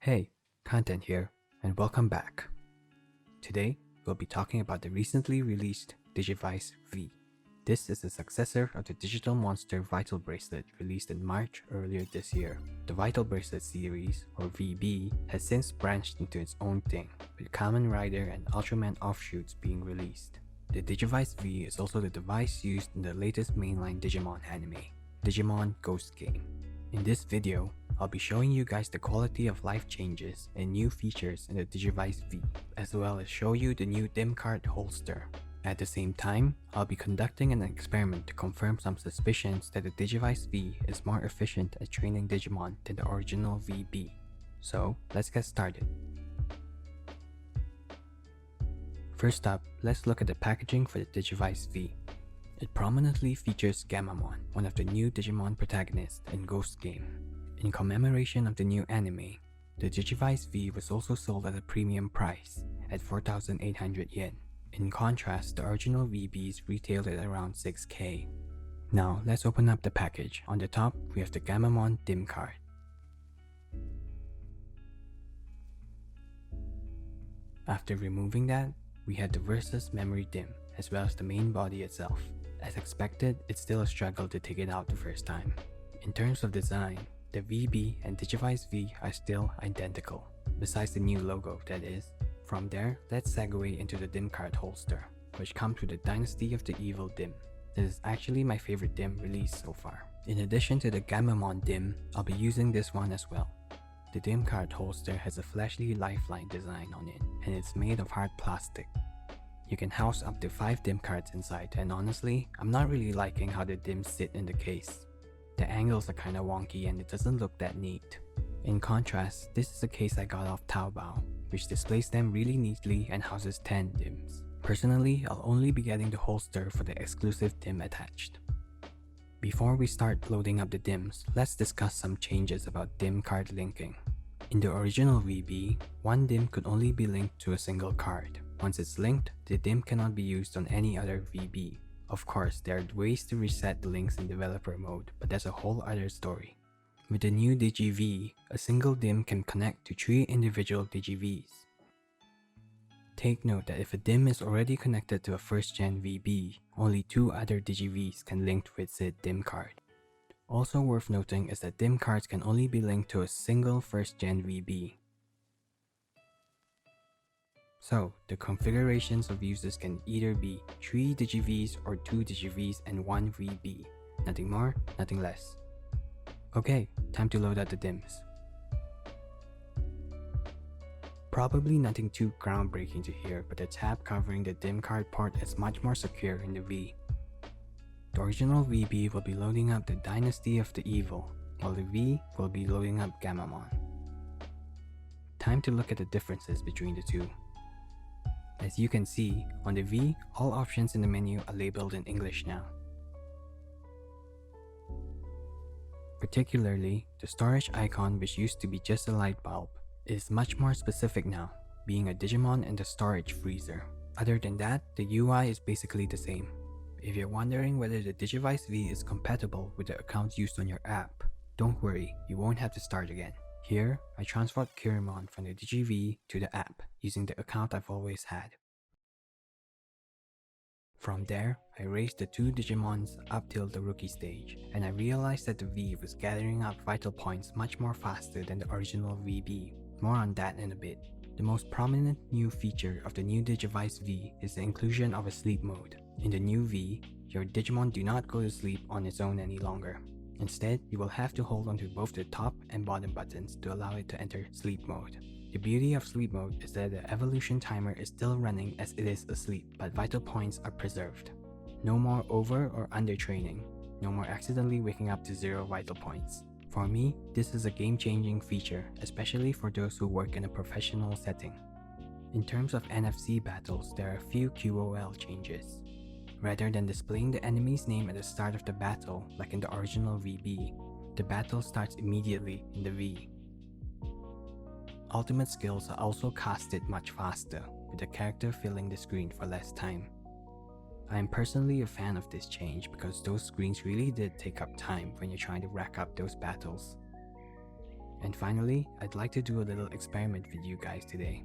Hey, Kanten here, and welcome back. Today, we'll be talking about the recently released Digivice V. This is the successor of the digital monster Vital Bracelet released in March earlier this year. The Vital Bracelet series, or VB, has since branched into its own thing, with Kamen Rider and Ultraman offshoots being released. The Digivice V is also the device used in the latest mainline Digimon anime, Digimon Ghost Game. In this video, I'll be showing you guys the quality of life changes and new features in the Digivice V, as well as show you the new DIM card holster. At the same time, I'll be conducting an experiment to confirm some suspicions that the Digivice V is more efficient at training Digimon than the original VB. So, let's get started. First up, let's look at the packaging for the Digivice V. It prominently features Gamamon, one of the new Digimon protagonists in Ghost Game. In commemoration of the new anime, the Digivice V was also sold at a premium price at 4,800 yen. In contrast, the original VBs retailed at around 6k. Now, let's open up the package. On the top, we have the Gamamon DIM card. After removing that, we had the Versus Memory DIM, as well as the main body itself. As expected, it's still a struggle to take it out the first time. In terms of design, the VB and Digivice V are still identical, besides the new logo, that is. From there, let's segue into the DIM card holster, which comes with the Dynasty of the Evil DIM. This is actually my favorite DIM released so far. In addition to the Gamamon DIM, I'll be using this one as well. The DIM card holster has a flashly lifeline design on it, and it's made of hard plastic. You can house up to 5 DIM cards inside, and honestly, I'm not really liking how the DIMs sit in the case. The angles are kinda wonky and it doesn't look that neat. In contrast, this is a case I got off Taobao, which displays them really neatly and houses 10 DIMs. Personally, I'll only be getting the holster for the exclusive DIM attached. Before we start loading up the DIMs, let's discuss some changes about DIM card linking. In the original VB, one DIM could only be linked to a single card. Once it's linked, the DIM cannot be used on any other VB. Of course, there are ways to reset the links in developer mode, but that's a whole other story. With the new Digiv, a single DIM can connect to 3 individual Digivs. Take note that if a DIM is already connected to a first-gen VB, only 2 other Digivs can link with said DIM card. Also worth noting is that DIM cards can only be linked to a single first-gen VB. So, the configurations of users can either be 3 Digivs or 2 Digivs and 1 VB. Nothing more, nothing less. Okay, time to load out the DIMs. Probably nothing too groundbreaking to hear, but the tab covering the DIM card port is much more secure in the V. The original VB will be loading up the Dynasty of the Evil, while the V will be loading up Gamamon. Time to look at the differences between the two. As you can see, on the V, all options in the menu are labeled in English now. Particularly, the storage icon, which used to be just a light bulb, is much more specific now, being a Digimon and a storage freezer. Other than that, the UI is basically the same. If you're wondering whether the Digivice V is compatible with the accounts used on your app, don't worry, you won't have to start again. Here, I transferred Kirimon from the Digiv to the app using the account I've always had. From there, I raised the 2 Digimons up till the rookie stage, and I realized that the V was gathering up vital points much more faster than the original VB. More on that in a bit. The most prominent new feature of the new Digivice V is the inclusion of a sleep mode. In the new V, your Digimon do not go to sleep on its own any longer. Instead, you will have to hold onto both the top and bottom buttons to allow it to enter sleep mode. The beauty of sleep mode is that the evolution timer is still running as it is asleep, but vital points are preserved. No more over or under training. No more accidentally waking up to 0 vital points. For me, this is a game-changing feature, especially for those who work in a professional setting. In terms of NFC battles, there are a few QOL changes. Rather than displaying the enemy's name at the start of the battle, like in the original VB, the battle starts immediately in the V. Ultimate skills are also casted much faster, with the character filling the screen for less time. I am personally a fan of this change because those screens really did take up time when you're trying to rack up those battles. And finally, I'd like to do a little experiment with you guys today.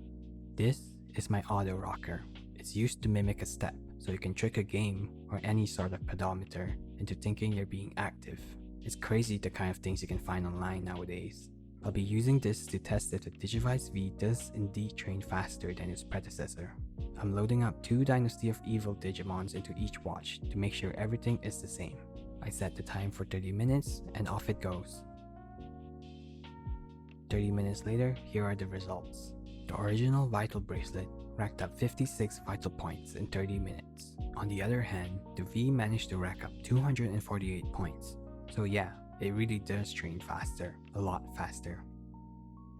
This is my auto rocker. It's used to mimic a step, so you can trick a game or any sort of pedometer into thinking you're being active. It's crazy the kind of things you can find online nowadays. I'll be using this to test if the Digivice V does indeed train faster than its predecessor. I'm loading up 2 Dynasty of Evil Digimons into each watch to make sure everything is the same. I set the time for 30 minutes and off it goes. 30 minutes later, here are the results. The original Vital Bracelet racked up 56 vital points in 30 minutes. On the other hand, the V managed to rack up 248 points. So yeah, it really does train faster, a lot faster.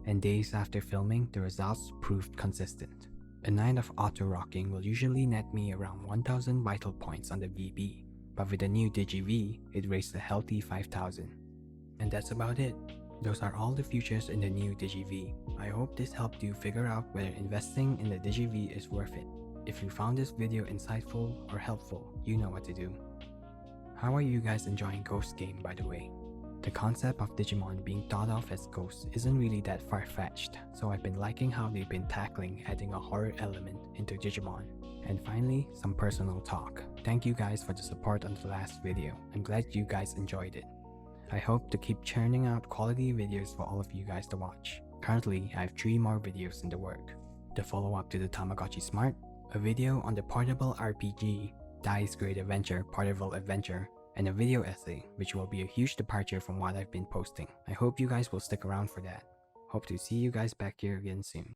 And days after filming, the results proved consistent. A night of auto-rocking will usually net me around 1000 vital points on the VB, but with the new Digi-V, it raised a healthy 5000. And that's about it. Those are all the features in the new Digi-V. I hope this helped you figure out whether investing in the Digi-V is worth it. If you found this video insightful or helpful, you know what to do. How are you guys enjoying Ghost Game, by the way? The concept of Digimon being thought of as ghosts isn't really that far-fetched, so I've been liking how they've been tackling adding a horror element into Digimon. And finally, some personal talk. Thank you guys for the support on the last video. I'm glad you guys enjoyed it. I hope to keep churning out quality videos for all of you guys to watch. Currently, I have 3 more videos in the work. The follow-up to the Tamagotchi Smart, a video on the portable RPG, Dice Great Adventure Portable Adventure, and a video essay, which will be a huge departure from what I've been posting. I hope you guys will stick around for that. Hope to see you guys back here again soon.